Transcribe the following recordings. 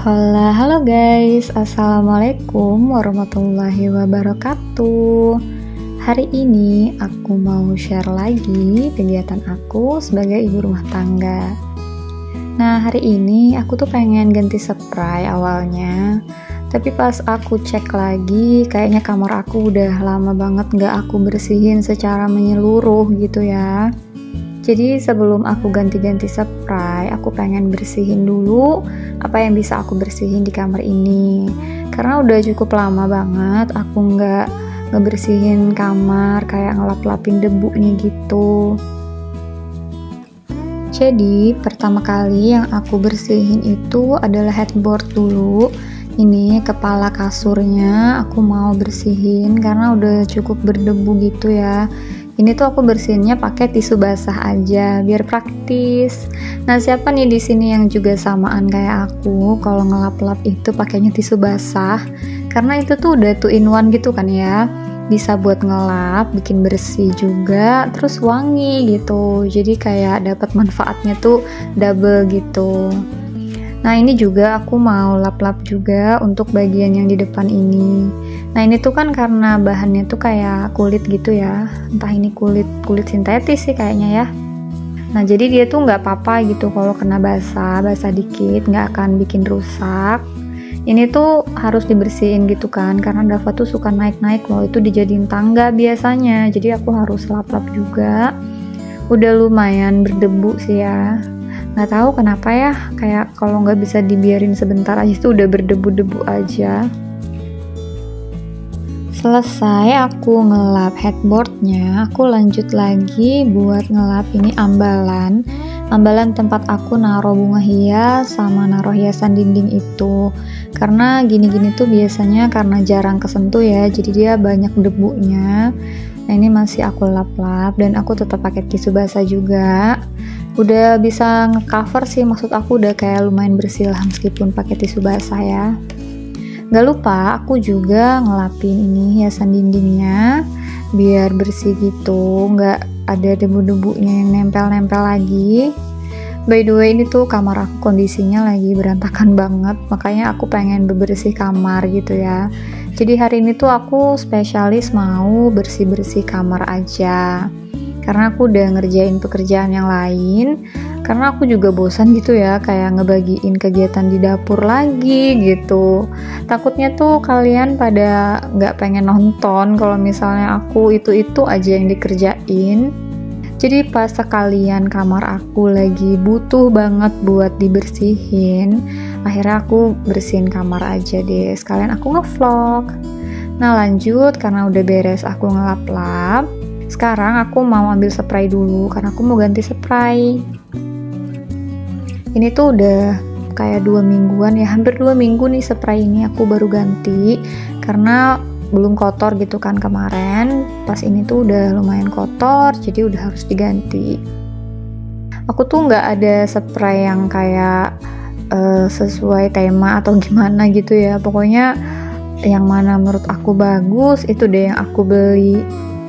Halo guys, Assalamualaikum warahmatullahi wabarakatuh. Hari ini aku mau share lagi kegiatan aku sebagai ibu rumah tangga. Nah, hari ini aku tuh pengen ganti spray awalnya, tapi pas aku cek lagi kayaknya kamar aku udah lama banget gak aku bersihin secara menyeluruh gitu ya. Jadi sebelum aku ganti-ganti spray, aku pengen bersihin dulu apa yang bisa aku bersihin di kamar ini. Karena udah cukup lama banget aku nggak ngebersihin kamar, kayak ngelap-lapin debu nih gitu. Jadi pertama kali yang aku bersihin itu adalah headboard dulu. Ini kepala kasurnya aku mau bersihin karena udah cukup berdebu gitu ya. Ini tuh aku bersihinnya pakai tisu basah aja biar praktis. Nah, siapa nih di sini yang juga samaan kayak aku kalau ngelap-lap itu pakainya tisu basah? Karena itu tuh udah 2 in 1 gitu kan ya. Bisa buat ngelap, bikin bersih juga, terus wangi gitu. Jadi kayak dapat manfaatnya tuh double gitu. Nah, ini juga aku mau lap-lap juga untuk bagian yang di depan ini. Nah, ini tuh kan karena bahannya tuh kayak kulit gitu ya. Entah ini kulit sintetis sih kayaknya ya. Nah, jadi dia tuh nggak apa-apa gitu kalau kena basah dikit, nggak akan bikin rusak. Ini tuh harus dibersihin gitu kan, karena Dava tuh suka naik-naik loh, itu dijadiin tangga biasanya. Jadi aku harus lap-lap juga. Udah lumayan berdebu sih ya. Nggak tahu kenapa ya, kayak kalau nggak bisa dibiarin sebentar aja tuh udah berdebu-debu aja. Selesai aku ngelap headboardnya, aku lanjut lagi buat ngelap ini ambalan tempat aku naruh bunga hias sama naruh hiasan dinding itu. Karena gini-gini tuh biasanya karena jarang kesentuh ya, jadi dia banyak debunya. Nah, ini masih aku lap-lap dan aku tetap pakai tisu basah juga. Udah bisa ngecover sih, maksud aku udah kayak lumayan bersih lah meskipun pakai tisu basah ya. Gak lupa aku juga ngelapin ini hiasan dindingnya biar bersih gitu, nggak ada debu-debunya yang nempel-nempel lagi. By the way, ini tuh kamar aku kondisinya lagi berantakan banget, makanya aku pengen bebersih kamar gitu ya. Jadi hari ini tuh aku spesialis mau bersih-bersih kamar aja, karena aku udah ngerjain pekerjaan yang lain. Karena aku juga bosan gitu ya, kayak ngebagiin kegiatan di dapur lagi gitu. Takutnya tuh kalian pada nggak pengen nonton kalau misalnya aku itu aja yang dikerjain. Jadi pas sekalian kamar aku lagi butuh banget buat dibersihin, akhirnya aku bersihin kamar aja deh, sekalian aku ngevlog. Nah, lanjut, karena udah beres aku ngelap-lap, sekarang aku mau ambil spray dulu karena aku mau ganti spray. Ini tuh udah kayak 2 mingguan ya, hampir 2 minggu nih spray ini aku baru ganti karena belum kotor gitu kan kemarin. Pas ini tuh udah lumayan kotor, jadi udah harus diganti. Aku tuh nggak ada spray yang kayak sesuai tema atau gimana gitu ya. Pokoknya yang mana menurut aku bagus itu deh yang aku beli.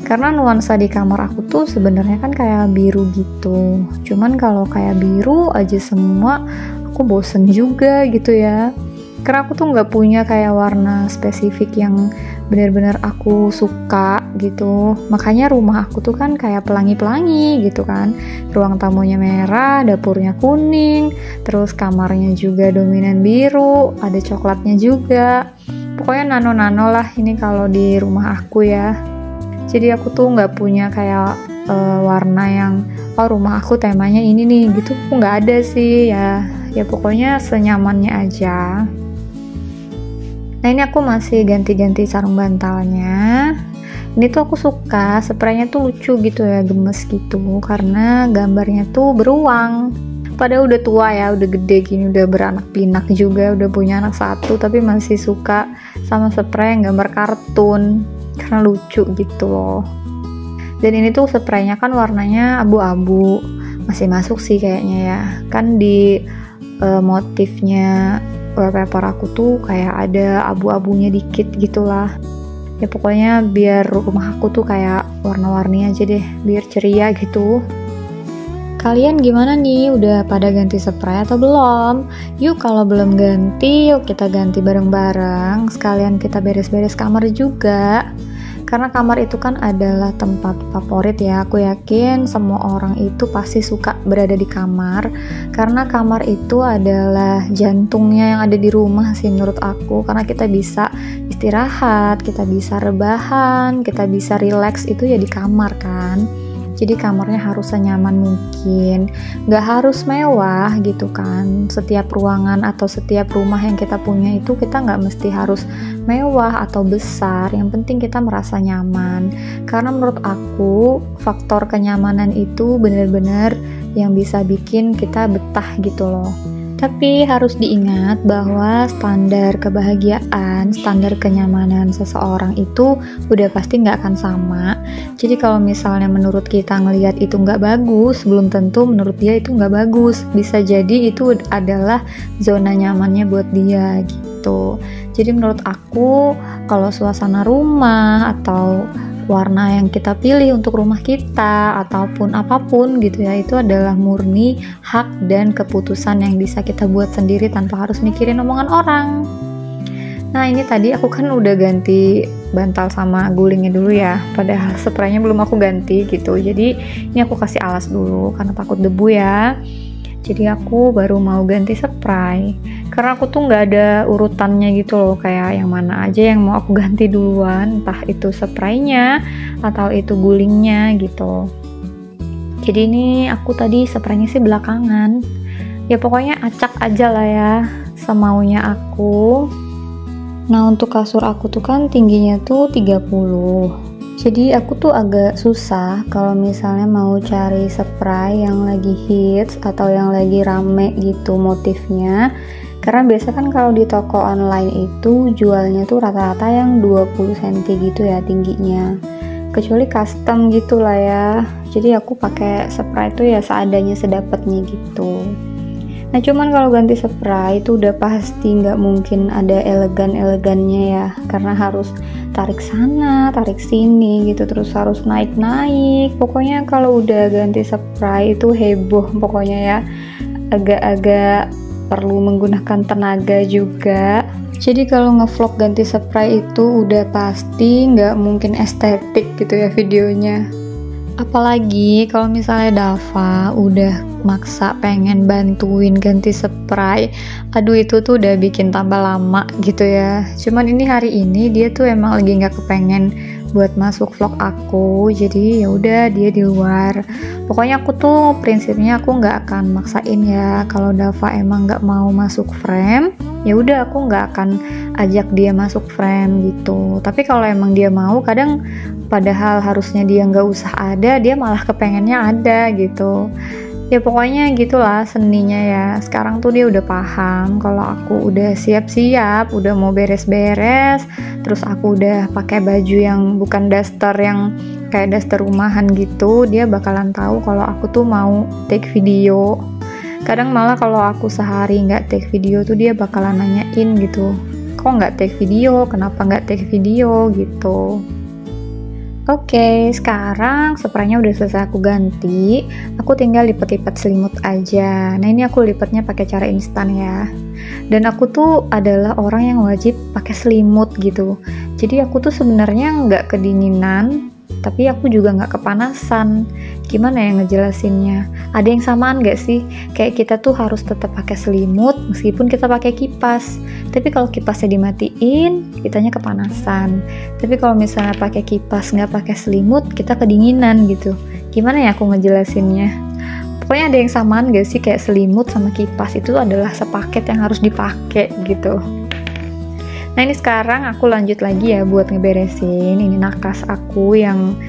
Karena nuansa di kamar aku tuh sebenarnya kan kayak biru gitu. Cuman kalau kayak biru aja semua, aku bosen juga gitu ya. Karena aku tuh nggak punya kayak warna spesifik yang benar-benar aku suka gitu. Makanya rumah aku tuh kan kayak pelangi-pelangi gitu kan. Ruang tamunya merah, dapurnya kuning, terus kamarnya juga dominan biru, ada coklatnya juga. Pokoknya nano-nano lah ini kalau di rumah aku ya. Jadi aku tuh nggak punya kayak warna yang rumah aku temanya ini nih gitu, aku nggak ada sih ya. Ya pokoknya senyamannya aja. Nah, ini aku masih ganti-ganti sarung bantalnya. Ini tuh aku suka spraynya tuh lucu gitu ya, gemes gitu karena gambarnya tuh beruang. Padahal udah tua ya, udah gede gini, udah beranak pinak juga, udah punya anak 1, tapi masih suka sama spray yang gambar kartun karena lucu gitu loh. Dan ini tuh spraynya kan warnanya abu-abu, masih masuk sih kayaknya ya. Kan di motifnya wallpaper aku tuh kayak ada abu-abunya dikit gitulah. Ya pokoknya biar rumah aku tuh kayak warna-warni aja deh, biar ceria gitu. Kalian gimana nih? Udah pada ganti spray atau belum? Yuk kalau belum ganti, yuk kita ganti bareng-bareng. Sekalian kita beres-beres kamar juga. Karena kamar itu kan adalah tempat favorit ya. Aku yakin semua orang itu pasti suka berada di kamar. Karena kamar itu adalah jantungnya yang ada di rumah sih menurut aku. Karena kita bisa istirahat, kita bisa rebahan, kita bisa relax itu ya di kamar kan. Jadi kamarnya harus senyaman mungkin, nggak harus mewah gitu kan. Setiap ruangan atau setiap rumah yang kita punya itu kita nggak mesti harus mewah atau besar, yang penting kita merasa nyaman. Karena menurut aku faktor kenyamanan itu benar-benar yang bisa bikin kita betah gitu loh. Tapi harus diingat bahwa standar kebahagiaan, standar kenyamanan seseorang itu udah pasti nggak akan sama. Jadi kalau misalnya menurut kita ngelihat itu nggak bagus, belum tentu menurut dia itu nggak bagus. Bisa jadi itu adalah zona nyamannya buat dia gitu. Jadi menurut aku kalau suasana rumah atau warna yang kita pilih untuk rumah kita ataupun apapun gitu ya, itu adalah murni hak dan keputusan yang bisa kita buat sendiri tanpa harus mikirin omongan orang. Nah ini tadi aku kan udah ganti bantal sama gulingnya dulu ya, padahal spraynya belum aku ganti gitu. Jadi ini aku kasih alas dulu karena takut debu ya. Jadi aku baru mau ganti spray karena aku tuh nggak ada urutannya gitu loh, kayak yang mana aja yang mau aku ganti duluan, entah itu spraynya atau itu gulingnya gitu. Jadi ini aku tadi spraynya sih belakangan, ya pokoknya acak aja lah ya semaunya aku. Nah untuk kasur aku tuh kan tingginya tuh 30. Jadi aku tuh agak susah kalau misalnya mau cari spray yang lagi hits atau yang lagi rame gitu motifnya. Karena biasa kan kalau di toko online itu jualnya tuh rata-rata yang 20 cm gitu ya tingginya. Kecuali custom gitu lah ya. Jadi aku pakai spray itu ya seadanya sedapatnya gitu. Nah cuman kalau ganti spray itu udah pasti nggak mungkin ada elegan-elegannya ya, karena harus tarik sana, tarik sini gitu, terus harus naik-naik. Pokoknya kalau udah ganti spray itu heboh pokoknya ya, agak-agak perlu menggunakan tenaga juga. Jadi kalau ngevlog ganti spray itu udah pasti nggak mungkin estetik gitu ya videonya. Apalagi kalau misalnya Dava udah maksa pengen bantuin ganti spray, aduh itu tuh udah bikin tambah lama gitu ya. Cuman ini hari ini dia tuh emang lagi nggak kepengen buat masuk vlog aku, jadi ya udah dia di luar. Pokoknya aku tuh prinsipnya aku nggak akan maksain ya. Kalau Dava emang nggak mau masuk frame, ya udah aku nggak akan ajak dia masuk frame gitu. Tapi kalau emang dia mau, kadang padahal harusnya dia nggak usah ada, dia malah kepengennya ada gitu. Ya pokoknya gitulah seninya ya. Sekarang tuh dia udah paham kalau aku udah siap-siap, udah mau beres-beres, terus aku udah pakai baju yang bukan daster yang kayak daster rumahan gitu, dia bakalan tahu kalau aku tuh mau take video. Kadang malah kalau aku sehari nggak take video tuh dia bakalan nanyain gitu, kok nggak take video, kenapa nggak take video gitu. Oke, sekarang spraynya udah selesai aku ganti. Aku tinggal lipet-lipet selimut aja. Nah ini aku lipetnya pakai cara instan ya. Dan aku tuh adalah orang yang wajib pakai selimut gitu. Jadi aku tuh sebenarnya nggak kedinginan, tapi aku juga nggak kepanasan. Gimana ya ngejelasinnya? Ada yang samaan nggak sih? Kayak kita tuh harus tetap pakai selimut meskipun kita pakai kipas. Tapi kalau kipasnya dimatiin, kitanya kepanasan. Tapi kalau misalnya pakai kipas nggak pakai selimut, kita kedinginan gitu. Gimana ya aku ngejelasinnya? Pokoknya ada yang samaan nggak sih, kayak selimut sama kipas itu adalah sepaket yang harus dipakai gitu. Nah ini sekarang aku lanjut lagi ya buat ngeberesin ini nakas aku yang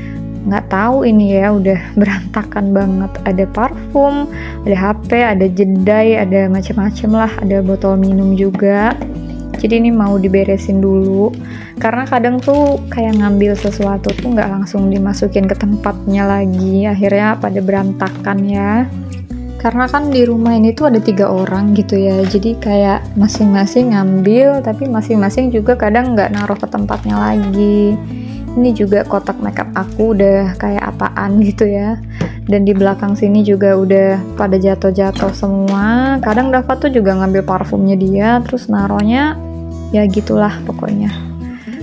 nggak tahu ini ya udah berantakan banget. Ada parfum, ada HP, ada jedai, ada macam-macam lah, ada botol minum juga. Jadi ini mau diberesin dulu karena kadang tuh kayak ngambil sesuatu tuh nggak langsung dimasukin ke tempatnya lagi, akhirnya pada berantakan ya. Karena kan di rumah ini tuh ada 3 orang gitu ya, jadi kayak masing-masing ngambil tapi masing-masing juga kadang nggak naruh ke tempatnya lagi. Ini juga kotak makeup aku udah kayak apaan gitu ya. Dan di belakang sini juga udah pada jatuh-jatuh semua. Kadang Dava tuh juga ngambil parfumnya dia, terus naruhnya ya gitulah pokoknya.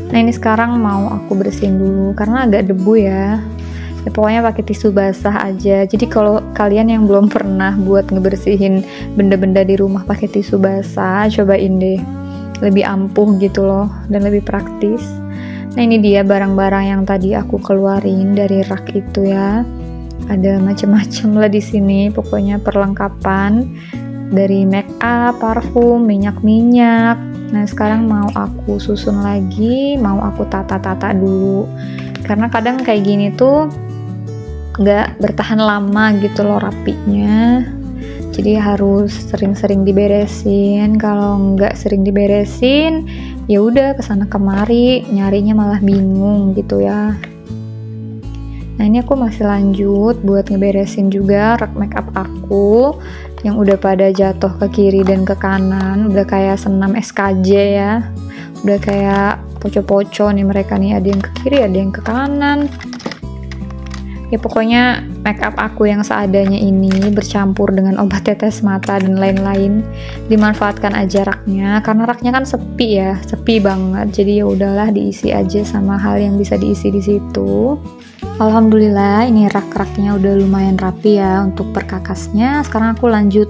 Nah ini sekarang mau aku bersihin dulu karena agak debu ya. Ya pokoknya pakai tisu basah aja. Jadi kalau kalian yang belum pernah buat ngebersihin benda-benda di rumah pakai tisu basah, cobain deh. Lebih ampuh gitu loh dan lebih praktis. Nah ini dia barang-barang yang tadi aku keluarin dari rak itu ya. Ada macam-macam lah di sini, pokoknya perlengkapan dari make up, parfum, minyak-minyak. Nah sekarang mau aku susun lagi, mau aku tata-tata dulu. Karena kadang kayak gini tuh nggak bertahan lama gitu loh rapinya. Jadi harus sering-sering diberesin. Kalau nggak sering diberesin, ya udah kesana kemari nyarinya malah bingung gitu ya. Nah ini aku masih lanjut buat ngeberesin juga rak makeup aku yang udah pada jatuh ke kiri dan ke kanan, udah kayak senam SKJ ya, udah kayak poco-poco nih mereka nih, ada yang ke kiri ada yang ke kanan. Ya pokoknya makeup aku yang seadanya ini bercampur dengan obat tetes mata dan lain-lain, dimanfaatkan aja raknya karena raknya kan sepi ya, sepi banget. Jadi ya udahlah diisi aja sama hal yang bisa diisi di situ. Alhamdulillah ini rak-raknya udah lumayan rapi ya untuk perkakasnya. Sekarang aku lanjut.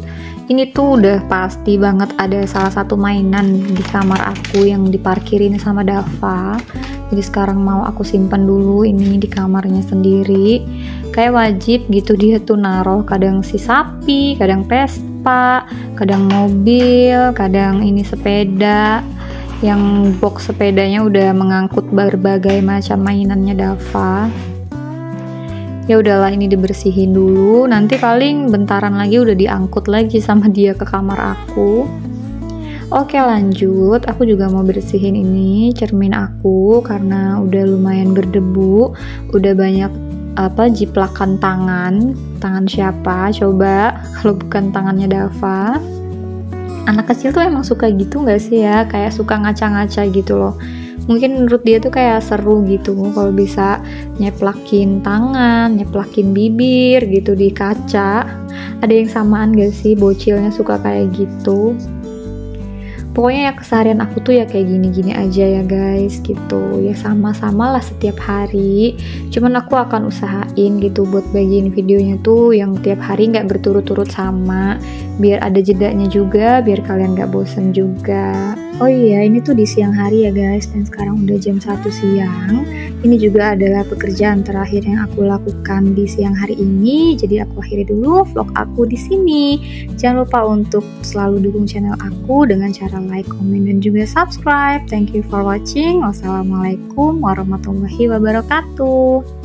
Ini tuh udah pasti banget ada salah satu mainan di kamar aku yang diparkirin sama Dava. Jadi sekarang mau aku simpan dulu ini di kamarnya sendiri. Kayak wajib gitu dia tuh naruh kadang si sapi, kadang Vespa, kadang mobil, kadang ini sepeda. Yang box sepedanya udah mengangkut berbagai macam mainannya Dava. Ya udahlah ini dibersihin dulu, nanti paling bentaran lagi udah diangkut lagi sama dia ke kamar aku. Oke lanjut, aku juga mau bersihin ini cermin aku karena udah lumayan berdebu, udah banyak jiplakan tangan siapa coba kalau bukan tangannya Dava. Anak kecil tuh emang suka gitu nggak sih ya, kayak suka ngaca-ngaca gitu loh. Mungkin menurut dia tuh kayak seru gitu kalau bisa nyeplakin tangan, nyeplakin bibir gitu di kaca. Ada yang samaan gak sih bocilnya suka kayak gitu? Pokoknya ya keseharian aku tuh ya kayak gini-gini aja ya guys gitu. Ya sama-sama lah setiap hari. Cuman aku akan usahain gitu buat bagiin videonya tuh yang tiap hari nggak berturut-turut sama. Biar ada jedanya juga, biar kalian nggak bosen juga. Oh iya, ini tuh di siang hari ya guys, dan sekarang udah jam 1 siang. Ini juga adalah pekerjaan terakhir yang aku lakukan di siang hari ini. Jadi aku akhiri dulu vlog aku di sini. Jangan lupa untuk selalu dukung channel aku dengan cara like, komen, dan juga subscribe. Thank you for watching. Wassalamualaikum warahmatullahi wabarakatuh.